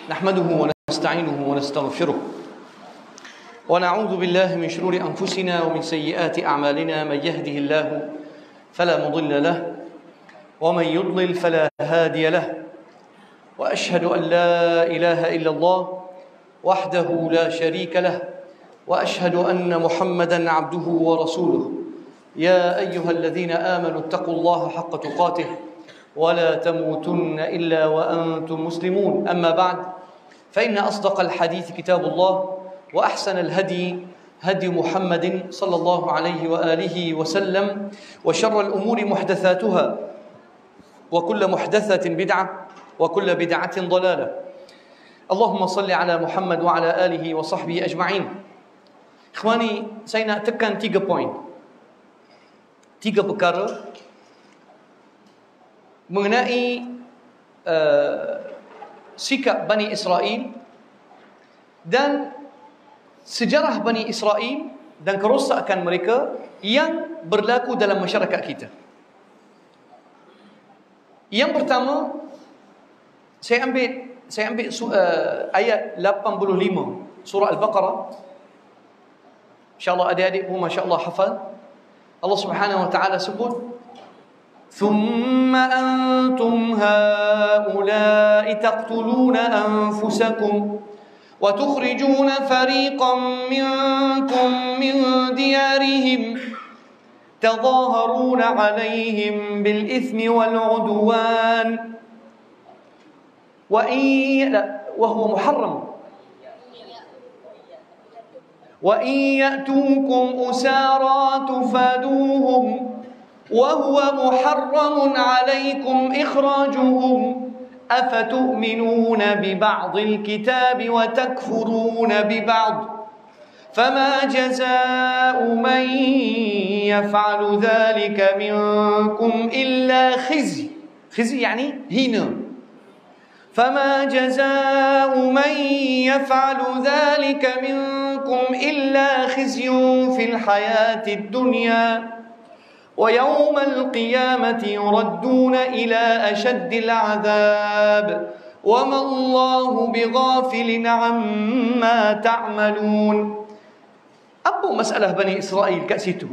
نحمده ونستعينه ونستغفره ونعوذ بالله من شرور أنفسنا ومن سيئات أعمالنا. من يهده الله فلا مضل له ومن يضلل فلا هادي له، وأشهد أن لا إله إلا الله وحده لا شريك له، وأشهد أن محمدا عبده ورسوله. يا أيها الذين آمنوا اتقوا الله حق تقاته ولا تموتن إلا وأنتم مسلمون. أما بعد، فإن أصدق الحديث كتاب الله، وأحسن الهدي هدي محمد صلى الله عليه وآله وسلم، وشر الأمور محدثاتها، وكل محدثة بدعة، وكل بدعة ضلالة. اللهم صل على محمد وعلى آله وصحبه أجمعين. Ikhwani, saya nak tekan 3 poin, 3 perkara mengenai sikap Bani Israel dan sejarah Bani Israel dan kerosakan mereka yang berlaku dalam masyarakat kita. Yang pertama, saya ambil ayat 85 surah Al-Baqarah. InsyaAllah adik-adik pun masya-Allah hafal. Allah Subhanahu wa taala sebut, ثم أنتم هؤلاء تقتلون أنفسكم وتخرجون فريقا منكم من ديارهم تظاهرون عليهم بالإثم والعدوان وهو محرم وإن يأتوكم أسارى تفادوهم وهو محرم عليكم إخراجهم أفتؤمنون ببعض الكتاب وتكفرون ببعض فما جزاء من يفعل ذلك منكم إلا خزي يعني هنا فما جزاء من يفعل ذلك منكم إلا خزي في الحياة الدنيا ويوم القيامة يردون إلى أشد العذاب وما الله بغافل عما تعملون. Apa masalah Bani Israel kat situ?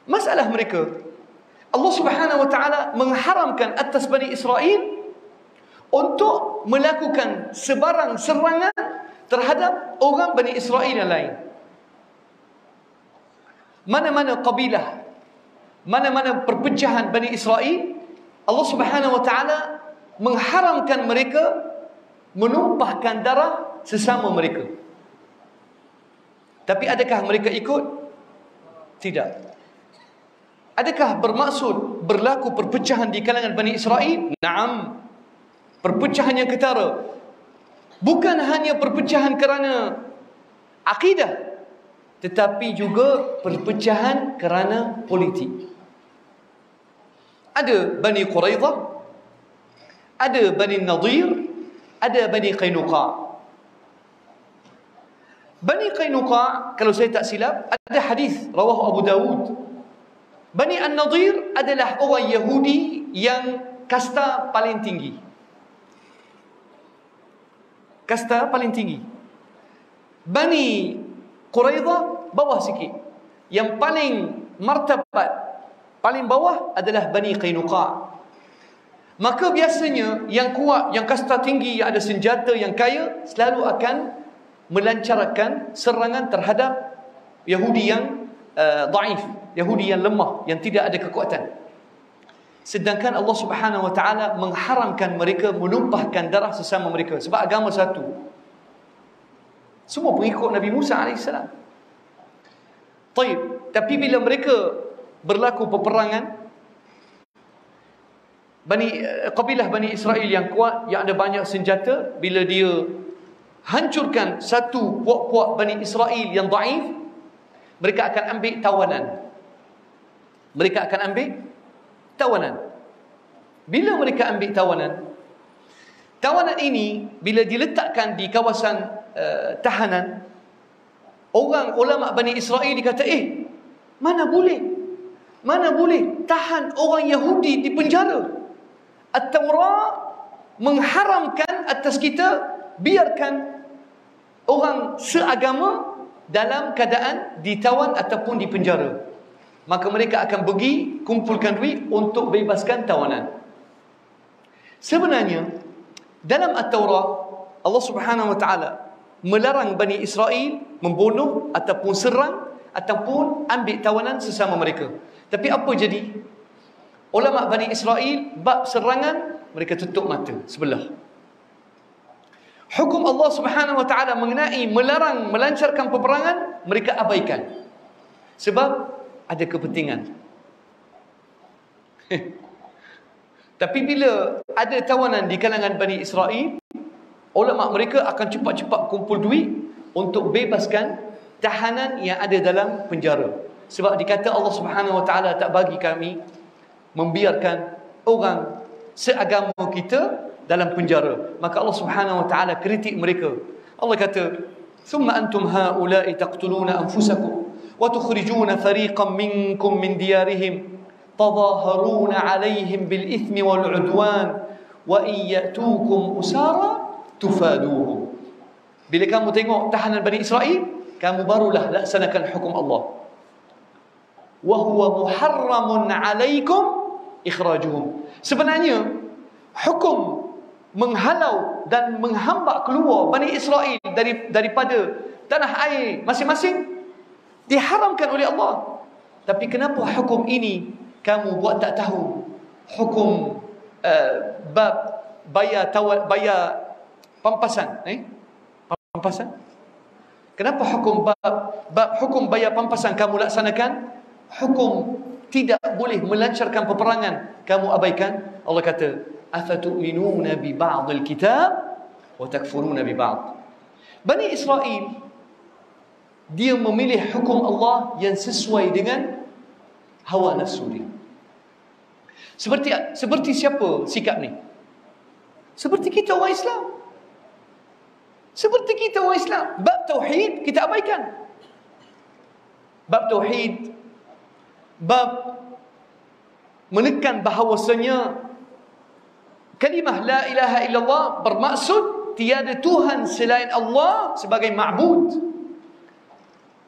Masalah mereka, Allah Subhanahu wa taala mengharamkan atas Bani Israel untuk melakukan sebarang serangan terhadap orang Bani Israel yang lain. Mana-mana kabilah, mana-mana perpecahan Bani Israel, Allah Subhanahu wa taala mengharamkan mereka menumpahkan darah sesama mereka. Tapi adakah mereka ikut? Tidak. Adakah bermaksud berlaku perpecahan di kalangan Bani Israel? Naam. Perpecahan yang ketara. Bukan hanya perpecahan kerana akidah, tetapi juga perpecahan kerana politik. Ada Bani Quraidah, ada Bani Nadir, ada Bani Qainuqa. Bani Qainuqa, kalau saya tak silap, ada hadis rawahu Abu Dawud. Bani An-Nadir adalah orang Yahudi yang kasta paling tinggi. Kasta paling tinggi. Bani Quraidah bawah sikit. Yang paling martabat, paling bawah adalah Bani Qainuqa. Maka biasanya yang kuat, yang kasta tinggi, yang ada senjata, yang kaya, selalu akan melancarkan serangan terhadap Yahudi yang daif, Yahudi yang lemah, yang tidak ada kekuatan. Sedangkan Allah Subhanahu wa taala mengharamkan mereka menumpahkan darah sesama mereka sebab agama satu. Semua pengikut Nabi Musa AS. Tapi bila mereka berlaku peperangan, kabilah Bani Israel yang kuat, yang ada banyak senjata, bila dia hancurkan satu puak-puak Bani Israel yang daif, mereka akan ambil tawanan. Mereka akan ambil tawanan. Bila mereka ambil tawanan, tawanan ini bila diletakkan di kawasan tahanan, orang ulama Bani Israel dikata, mana boleh tahan orang Yahudi di penjara. At-Taurat mengharamkan atas kita biarkan orang seagama dalam keadaan ditawan ataupun dipenjara. Maka mereka akan pergi kumpulkan duit untuk bebaskan tawanan. Sebenarnya dalam At-Taurat Allah Subhanahu wa taala melarang Bani Israel membunuh ataupun serang ataupun ambil tawanan sesama mereka. Tapi apa jadi? Ulama Bani Israel bab serangan mereka tutup mata sebelah. Hukum Allah Subhanahu wa taala mengenai melarang melancarkan peperangan mereka abaikan. Sebab ada kepentingan. Tapi bila ada tawanan di kalangan Bani Israel, ulama mereka akan cepat-cepat kumpul duit untuk bebaskan tahanan yang ada dalam penjara. Sebab dikata Allah Subhanahu wa taala tak bagi kami membiarkan orang seagama kita dalam penjara. Maka Allah Subhanahu wa taala kritik mereka. Allah kata, "Thumma antum haula'i taqtuluna anfusakum wa tukhrijuna fariqan minkum min diyarihim tadhaharuna 'alayhim bil ithmi wal 'udwan wa in ya'tukum usara tufaduhum." Bila kamu tengok tahanan Bani Israel, kamu barulah laksanakan hukum Allah. Wa huwa muharramun 'alaikum ikhrajuhum. Sebenarnya hukum menghalau dan menghambak keluar Bani Israel daripada tanah air masing-masing diharamkan oleh Allah. Tapi kenapa hukum ini kamu buat tak tahu? Hukum bab bayar pampasan, pampasan. Kenapa hukum bab hukum bayar pampasan kamu laksanakan? Hukum tidak boleh melancarkan peperangan kamu abaikan. Allah kata, afatu'minuna bi ba'dil kitab wa takfuruna bi ba'd. Bani Israel dia memilih hukum Allah yang sesuai dengan hawa nafsu dia. Seperti siapa sikap ni? Seperti kita orang Islam. Seperti kita orang Islam. Bab tauhid kita abaikan. Bab tauhid, bab menekan bahawasanya kalimah la ilaha illallah bermaksud tiada Tuhan selain Allah sebagai ma'bud.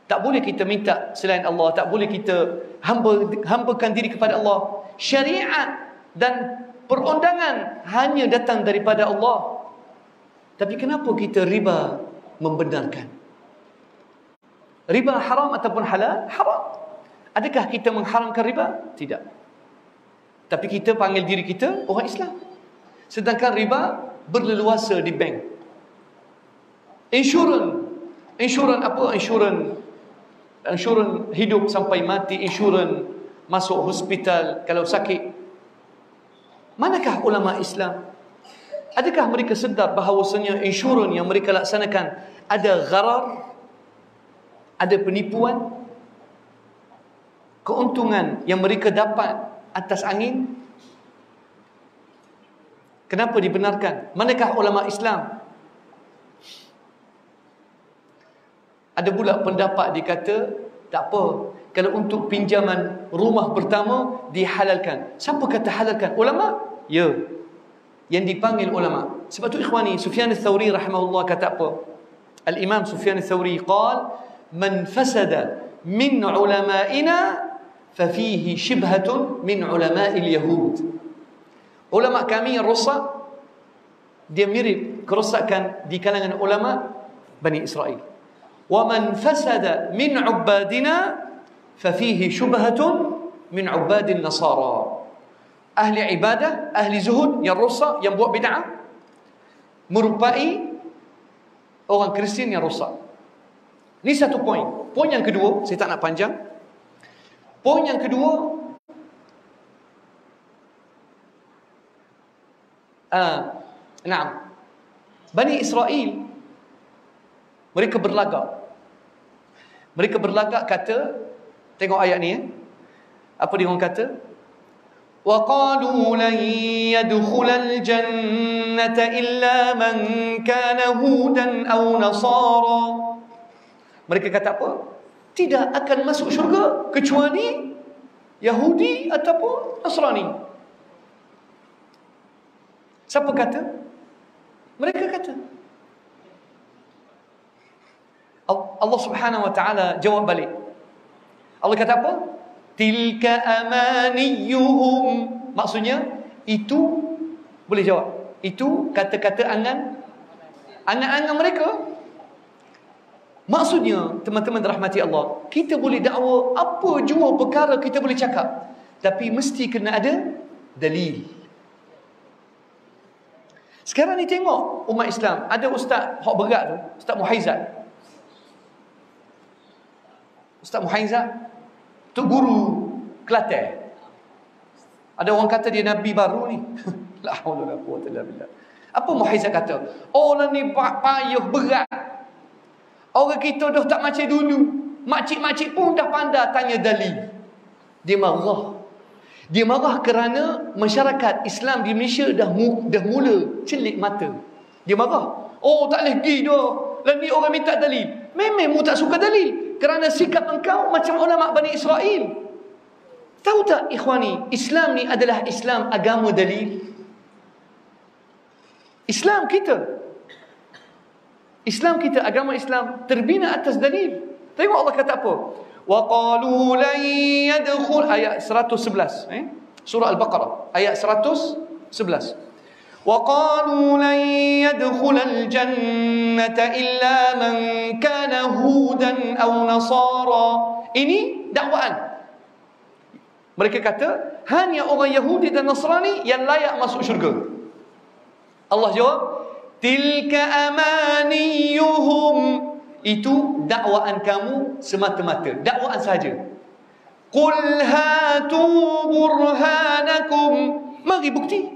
Tak boleh kita minta selain Allah, tak boleh kita hambakan diri kepada Allah. Syariat dan perundangan hanya datang daripada Allah. Tapi kenapa kita riba membenarkan? Riba haram ataupun halal? Haram. Adakah kita mengharamkan riba? Tidak. Tapi kita panggil diri kita orang Islam. Sedangkan riba berleluasa di bank. Insurans apa? Insurans hidup sampai mati, insurans masuk hospital kalau sakit. Manakah ulama Islam? Adakah mereka sedar bahawasanya insurans yang mereka laksanakan ada gharar, ada penipuan, keuntungan yang mereka dapat atas angin? Kenapa dibenarkan? Manakah ulama Islam? Ada pula pendapat dikata tak apa, kalau untuk pinjaman rumah pertama dihalalkan. Siapa kata halalkan? Ulama? Ya, yang dipanggil ulama. Sebab tu ikhwani, Sufyan al-Thawri rahimahullah kata apa? Al-Imam Sufyan al-Thawri qala, man fasada min ulama'ina fafihi shibhatun min ulama'il yahud. Ulama kami yang rosak, dia mirip kerosakan di kalangan ulama Bani Israel. Wa man fasada min ubadina fafihi shubhatun min ubadin nasara. Ahli ibadah, ahli zuhud yang rosak, yang buat bid'ah, merupai orang Kristian yang rosak. Ini satu poin. Poin yang kedua, saya tak nak panjang. Poin yang kedua, Bani Israel mereka berlagak. Mereka berlagak kata, tengok ayat ni apa dia orang kata? Wa qalu lan yadkhulal jannata illa man kana hudan aw nasara. Mereka kata apa? Tidak akan masuk syurga kecuali Yahudi ataupun Nasrani. Siapa kata? Mereka kata. Allah Subhanahu wa taala jawab balik. Allah kata apa? Tilka amaniyuhum. Maksudnya itu, boleh jawab, itu kata-kata angan-angan mereka. Maksudnya, teman-teman rahmati Allah, kita boleh dakwa apa jua perkara kita boleh cakap, tapi mesti kena ada dalil. Sekarang ni tengok umat Islam, ada ustaz hak berat tu, Ustaz Muhaizat. Ustaz Muhaizat tu guru Kelantan. Ada orang kata dia nabi baru ni. La haula wala quwwata illa billah. Apa Muhaizat kata? Orang ni payah berat. Orang kita dah tak macam dulu. Makcik-makcik pun dah pandai tanya dalil. Dia marah. Dia marah kerana masyarakat Islam di Malaysia dah mula celik mata. Dia marah. Oh, tak boleh pergi dah. Lalu ni orang minta dalil. Memang mu tak suka dalil. Kerana sikap engkau macam ulama Bani Israel. Tahu tak ikhwani, Islam ni adalah Islam agama dalil. Islam kita, agama Islam terbina atas dalil. Tengok Allah kata apa? Wa qalu lan yadkhul, ayat 111, surah Al-Baqarah ayat 111. Wa qalu lan yadkhul al-jannata illa man kana hudan aw nasara. Ini dakwaan. Mereka kata hanya orang Yahudi dan Nasrani yang layak masuk syurga. Allah jawab, tilka amaniyuhum. Itu dakwaan kamu semata-mata, dakwaan saja. Qul hatu burhanakum. Mari bukti.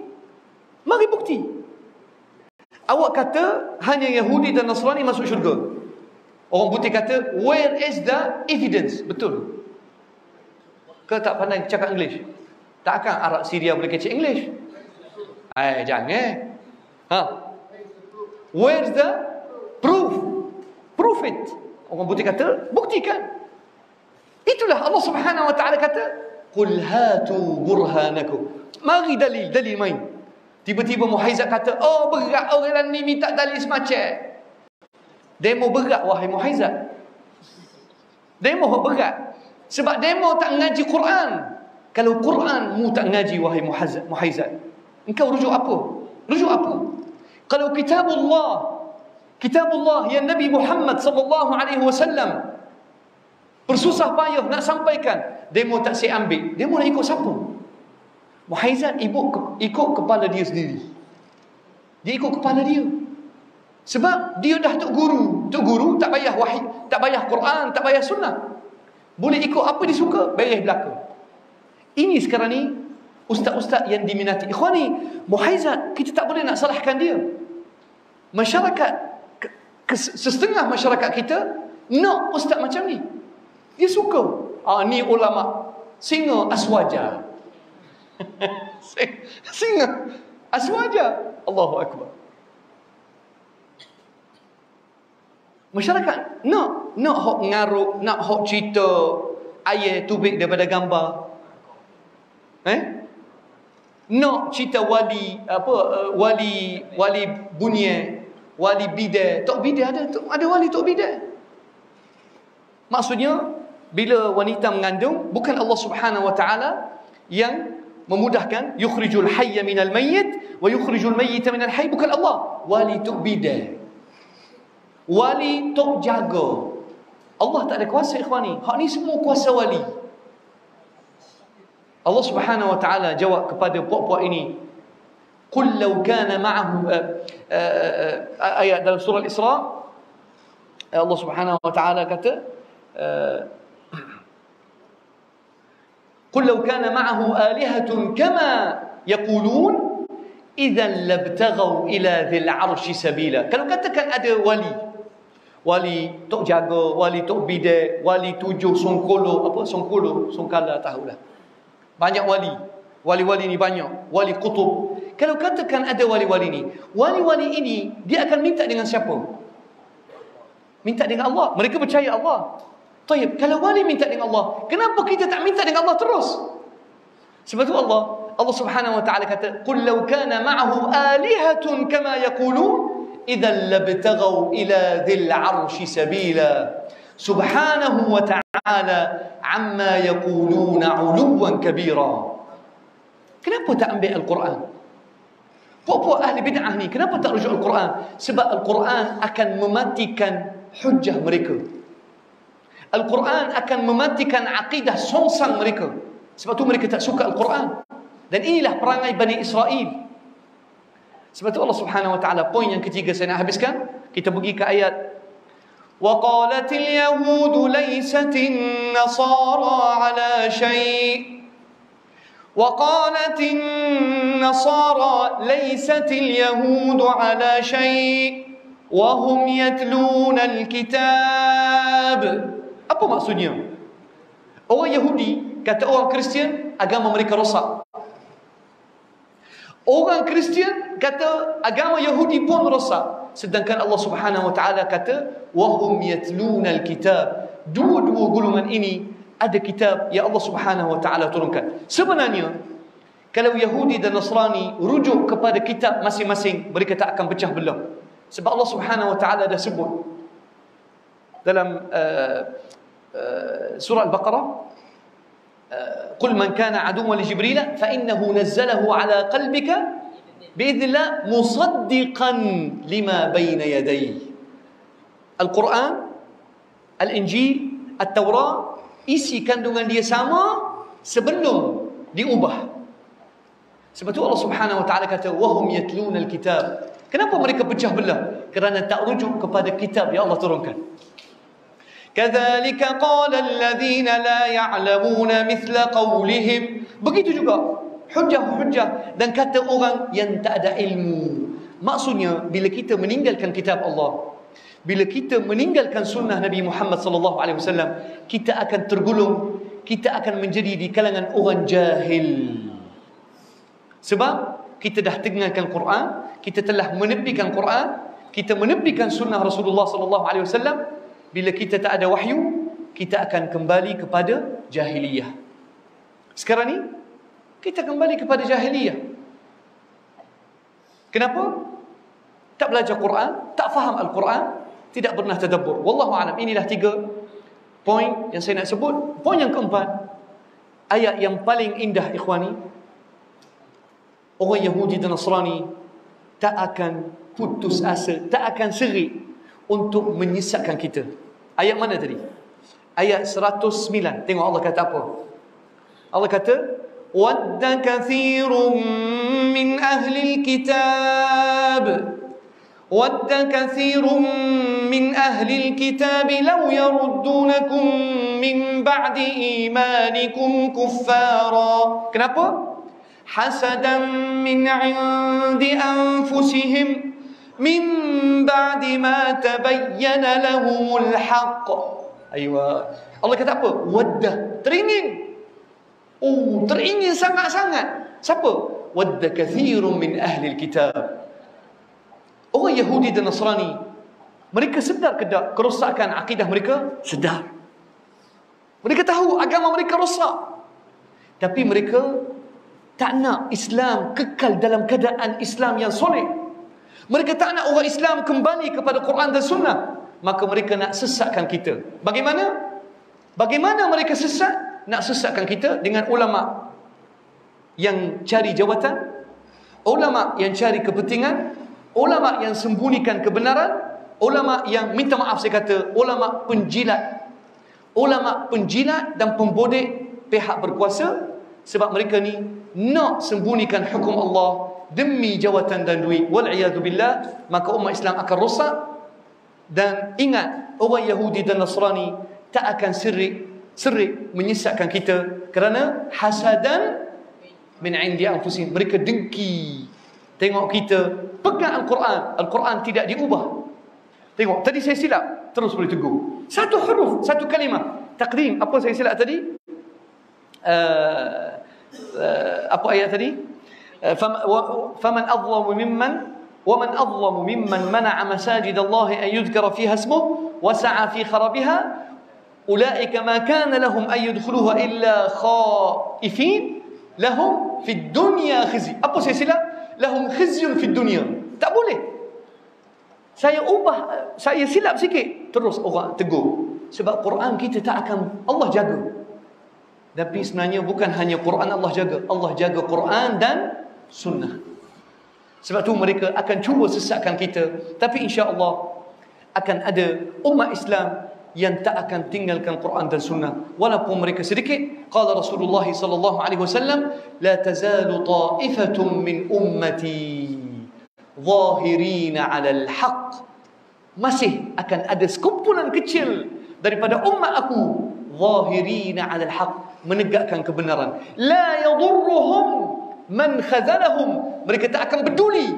Awak kata hanya Yahudi dan Nasrani masuk syurga. Orang putih kata, where is the evidence? Betul ke tak pandai cakap English? Takkan Arab Syria boleh kecek English? Jangan. Where's the proof? Prove it. Orang putih kata, buktikan. Itulah Allah Subhanahu wa taala kata, qul hatu burhanakum. Mari dalil main. Tiba-tiba Muhaizat kata, oh berat orang ni minta dalil semacam. Demo berat wahai Muhaizat. Demo berat. Sebab demo tak ngaji Quran. Kalau Quran mu tak ngaji wahai Muhaizat, engkau rujuk apa? Kalau kitabullah yang Nabi Muhammad sallallahu alaihi wasallam bersusah payah nak sampaikan, demo tak saya ambil. Demo nak ikut siapa? Muhaizat ikut kepala dia sendiri. Dia ikut kepala dia. Sebab dia dah tok guru. Tok guru tak payah wahid, tak payah Quran, tak payah sunnah. Boleh ikut apa dia suka, beres belaka. Ini sekarang ni ustaz-ustaz yang diminati. Ikhwani, Muhaizat kita tak boleh nak salahkan dia. Masyarakat, setengah masyarakat kita nak ustaz macam ni. Dia suka. Ni ulama singa aswaja. Singa aswaja. Allahu akbar. Masyarakat nak hok ngaruk, nak hok cerita ayat tubik daripada gambar. Nak cerita wali bunyai, wali bidah. Tok bidah ada wali tok bidah. Maksudnya bila wanita mengandung, bukan Allah Subhanahu wa taala yang memudahkan yukhrijul hayya minal mayyit wa yukhrijul mayyita minal hayy, bukan Allah. Wali tok bidah, wali tok jaga. Allah tak ada kuasa ikhwani. Hak ni semua kuasa wali. Allah Subhanahu wa taala jawab kepada puak-puak ini, qul law kana ma'ahu, ayat dalam surah Al-Isra, Allah Subhanahu wa taala kata, qul law kana ma'ahu alihatun kama yaqulun idzan labtaghaw ila dhil 'arsy sabila. Kalau katakan ada wali tok jaga, wali tok bidah, wali tujuh songkala tahulah. Banyak wali ni banyak, wali kutub. Kalau katakan ada wali-wali ini dia akan minta dengan siapa? Minta dengan Allah. Mereka percaya Allah. Tayyib, kalau wali minta dengan Allah, kenapa kita tak minta dengan Allah terus? Sebab tu Allah Subhanahu wa taala kata, qul law kana ma'ahu alihatun kama yaqulun idzal labtaghaw ila dzil 'arsy sabila subhanahu wa ta'ala amma yaquluna 'uluwan kabira. Kenapa tak ambil Al-Quran? Puak-puak ahli bid'ah ni kenapa tak rujuk Al-Quran? Sebab Al-Quran akan mematikan hujjah mereka. Al-Quran akan mematikan akidah songsang mereka. Sebab tu mereka tak suka Al-Quran. Dan inilah perangai Bani Israel. Sebab tu Allah Subhanahu wa taala, poin yang ketiga saya nak habiskan, kita pergi ke ayat wa qalatil yahud laysatin nasara ala syai' wa qalatin nasara laysatil yahud ala syai' wa hum yatluna al-kitab. Apa maksudnya? Orang Yahudi kata orang Kristian agama mereka rosak. Orang Kristian kata agama Yahudi pun rosak. Sedangkan Allah Subhanahu wa taala kata wahum yatluna alkitab. Dua-dua golongan ini ada kitab yang Allah Subhanahu wa taala turunkan. Sebenarnya kalau Yahudi dan Nasrani rujuk kepada kitab masing-masing, mereka tak akan pecah belah. Sebab Allah Subhanahu wa taala dah sebut dalam surah Al-Baqarah, قل من كان عدوا لجبريل فإنه نزله على قلبك بإذن الله مصدقا لما بين يديه. Al-Quran, Al-Injil, At-Taurat, isi kandungan dia sama sebelum diubah. Sebab tu Allah Subhanahu wa taala kata wahum yatluna al-kitab. Kenapa mereka pecah belah? Kerana tak rujuk kepada kitab yang Allah turunkan. كَذَلِكَ قَالَ الَّذِينَ لَا يَعْلَمُونَ مِثْلَ قَوْلِهِمْ. Begitu juga hujah-hujah dan kata orang yang tak ada ilmu. Maksudnya bila kita meninggalkan kitab Allah, bila kita meninggalkan sunnah Nabi Muhammad sallallahu alaihi wasallam, kita akan tergulung, kita akan menjadi di kalangan orang jahil. Sebab kita dah tinggalkan Quran, kita telah menepikan Quran, kita menepikan sunnah Rasulullah sallallahu alaihi wasallam. Bila kita tak ada wahyu, kita akan kembali kepada jahiliyah. Sekarang ni kita kembali kepada jahiliyah. Kenapa? Tak belajar Quran, tak faham Al-Quran, tidak pernah tadabbur. Wallahu a'lam. Inilah 3 poin yang saya nak sebut. Poin yang keempat, ayat yang paling indah ikhwani. Orang Yahudi dan Nasrani tak akan putus asa, tak akan serik untuk menyesatkan kita. Ayat mana tadi? Ayat 109. Tengok Allah kata apa? Allah kata wadda kathirun min ahli alkitab wadda kathirun min ahli alkitab law yaruddunakum min ba'di imanikum kuffara. Kenapa? Hasadan min 'indi anfusihim min ba'di ma tabayyana lahumul haqq. Aywa. Allah kata apa? Wadda, teringin. Oh, teringin sangat-sangat. Siapa? Wadda kathirun min ahli alkitab. Orang Yahudi dan Nasrani, mereka sedar ke tak kerosakan akidah mereka? Sedar. Mereka tahu agama mereka rosak. Tapi mereka tak nak Islam kekal dalam keadaan Islam yang solid. Mereka tak nak orang Islam kembali kepada Quran dan Sunnah. Maka mereka nak sesatkan kita. Bagaimana? Bagaimana mereka sesat? Nak sesatkan kita dengan ulama yang cari jawatan, ulama yang cari kepentingan, ulama yang sembunyikan kebenaran, ulama yang, minta maaf saya kata, ulama penjilat. Ulama penjilat dan pembodek pihak berkuasa. Sebab mereka ni nak sembunyikan hukum Allah demi jawatan dan duit. Wal'iyadu billah. Maka umat Islam akan rosak. Dan ingat, orang Yahudi dan Nasrani tak akan serik menyesatkan kita kerana hasadan min 'indi anfusihim. Mereka dengki tengok kita pegang Al-Quran, Al-Quran tidak diubah. Tengok, tadi saya silap, terus boleh tegur. Satu huruf, satu kalimah takdim. Apa saya silap tadi? Apa ayat tadi? فمن أظلم ممن ومن أظلم ممن منع مساجد الله أن يذكر فيها اسمه وسعى في خرابها أولئك ما كان لهم أن يدخلوها إلا خائفين لهم في الدنيا خزي. Apa saya silap? Lahum khizyun fi dunya. Tak boleh. Saya ubah, saya silap sikit, terus orang tegur. Sebab Quran kita tak akan Allah jaga. Tapi sebenarnya bukan hanya Quran Allah jaga Quran dan sunnah. Sebab tu mereka akan cuba sesatkan kita, tapi insya-Allah akan ada umat Islam yang tak akan tinggalkan Quran dan sunnah walaupun mereka sedikit. Qala Rasulullah sallallahu alaihi wasallam, la tazalu ta'ifatun min ummati zahirina 'alal haqq. Masih akan ada sekumpulan kecil daripada umat aku zahirina 'alal haqq, menegakkan kebenaran. La yadurruhum man khazalahum. Mereka tak akan peduli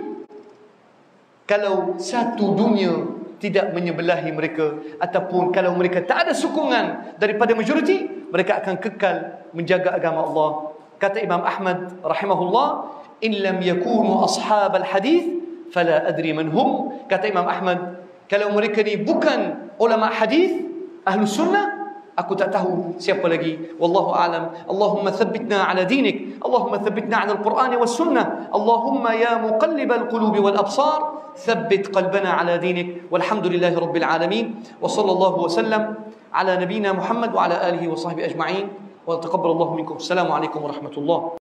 kalau satu dunia tidak menyebelahi mereka, ataupun kalau mereka tak ada sokongan daripada majoriti, mereka akan kekal menjaga agama Allah. Kata Imam Ahmad rahimahullah, in lam yakunu ashab al-hadith fala adri man hum. Kata Imam Ahmad, kalau mereka ni bukan ulama hadis, ahlu sunnah, aku tak tahu siapa lagi. Wallahu a'lam. Allahumma thabbitna ala dinik, Allahumma thabbitna ala al-Quran was sunnah, Allahumma ya muqallibal qulubi wal absar ثبت قلبنا على دينك. والحمد لله رب العالمين، وصلى الله وسلم على نبينا محمد وعلى آله وصحبه أجمعين، وتقبل الله منكم. السلام عليكم ورحمة الله.